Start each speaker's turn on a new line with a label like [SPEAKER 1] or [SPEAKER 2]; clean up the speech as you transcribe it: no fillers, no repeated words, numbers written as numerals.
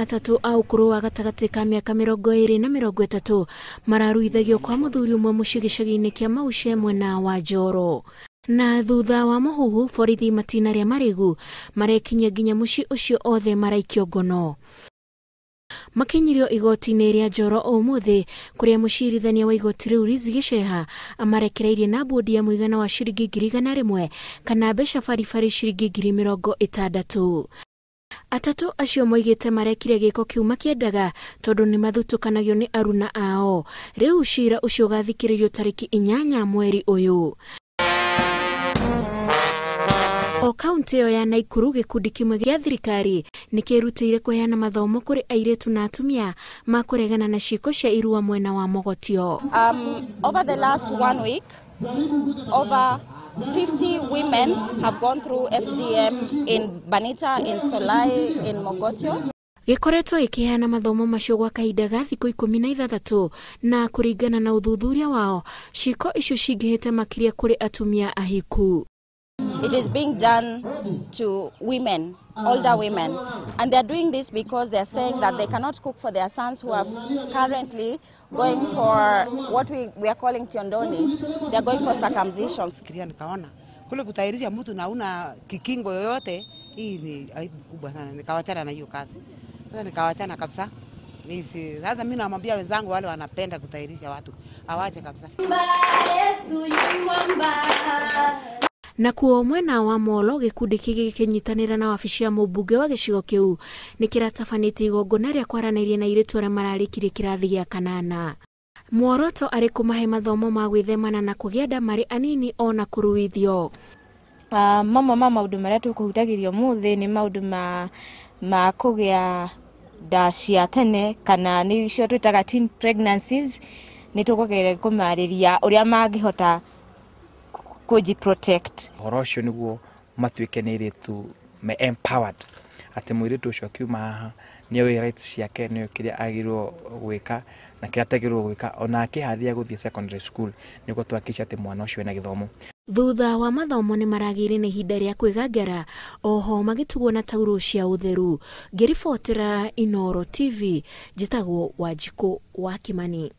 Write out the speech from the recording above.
[SPEAKER 1] atatu au kuruwa gatagati ka miaka 20 na 30 mararuithagio kwa muthuri umwe muciĩ gĩcagi-inĩ kĩa MAUCHE mwena wa Njoro. Na thutha wa mũhuhu borithi matinaria marigu marekinyia nginya muciĩ ũcio othe maraikio ngono. Makinyirio igoti-inĩ rĩa Njoro ũmũthĩ kũrĩa mũcirithania wa igoti rĩu Giceha amarekereirie na bodi ya mũigana wa ciringi 100 kana mbeca baribari ciringi 60,000. Atatu acio moigĩte marekire gĩko kĩu makĩendaga tondũ nĩ mathutukanagio nĩ aruna ao. Rĩu cira ũcio ũgathikĩrĩrio tarĩki 8 mweri ũyũ. O kaunti ya NAKURU gĩkundi kĩmwe gĩa thirikari nĩkĩrutĩire kũheana mathomo kũrĩ airĩtu na atumia ma kũregana na ciĩko cia IRUA mwena wa Mogotio.
[SPEAKER 2] Over the last 1 week, over 50 women have gone through FGM in Banita, in Solai, in Mogotio.
[SPEAKER 1] Gĩkoretwo gĩkĩheana mathomo macio gwa kahinda ga thikũ 16 na kũringana na ũthuthuria wao ciĩko icio cingĩhĩte makĩria kũrĩ atumia ahiku.
[SPEAKER 2] It is being done to women, older women, and they're doing this because they're saying that they cannot cook for their sons who are currently going for what we are calling tiondoni. They're going for circumcision.
[SPEAKER 3] Nikaona kule kutairisha mtu na una kikingo yoyote, hii ni aibu kubwa sana. Nikawachana na hiyo kazi. Sasa nikawachana kabisa. Sasa mimi namwambia wenzangu wale wanapenda kutairisha watu awache kabisa.
[SPEAKER 1] Na kuo mwena wa Molo gĩkundi gĩkĩnyitanĩra na wabici ya mũmbunge wa gĩcigo kĩu nĩkĩratabanĩtie igongona rĩa kwaranĩria na airĩtu arĩa mararĩkirie kĩrathi gĩa 8. Muoroto arĩ kũmahe mathomo ma gwĩthemana na kũgĩa nda marĩ anini ona kũruithio.
[SPEAKER 4] Mamwe ma maũndũ marĩa tũkũhutagĩrio mũthĩ nĩ maũndũ ma kũgĩa nda cia tene kana nĩcio twĩtaga teen pregnancies. Nĩtũkũgeria kũmarĩria ũrĩa mangĩhota kujiprotect.
[SPEAKER 5] Horocio niguo matuĩke nĩ airĩtu me empowered. Atĩ mũirĩtu ũcio akiuma haha nĩoĩ rights ciake, nĩoĩ kĩrĩa agĩrĩirwo gwĩka na kĩrĩa atagĩrĩirwo gwĩka ona akĩharĩria gũthiĩ secondary school nĩguo twakĩca atĩ mwana ũcio ena gĩthomo.
[SPEAKER 1] Thutha wa mathomo nĩ maragĩire na ihinda rĩa kwĩgangara, oho magĩtugwo na tauro cia ũtheru. Ngĩribotera Njoro TV, njĩtagwo Wanjikũ wa Kimani.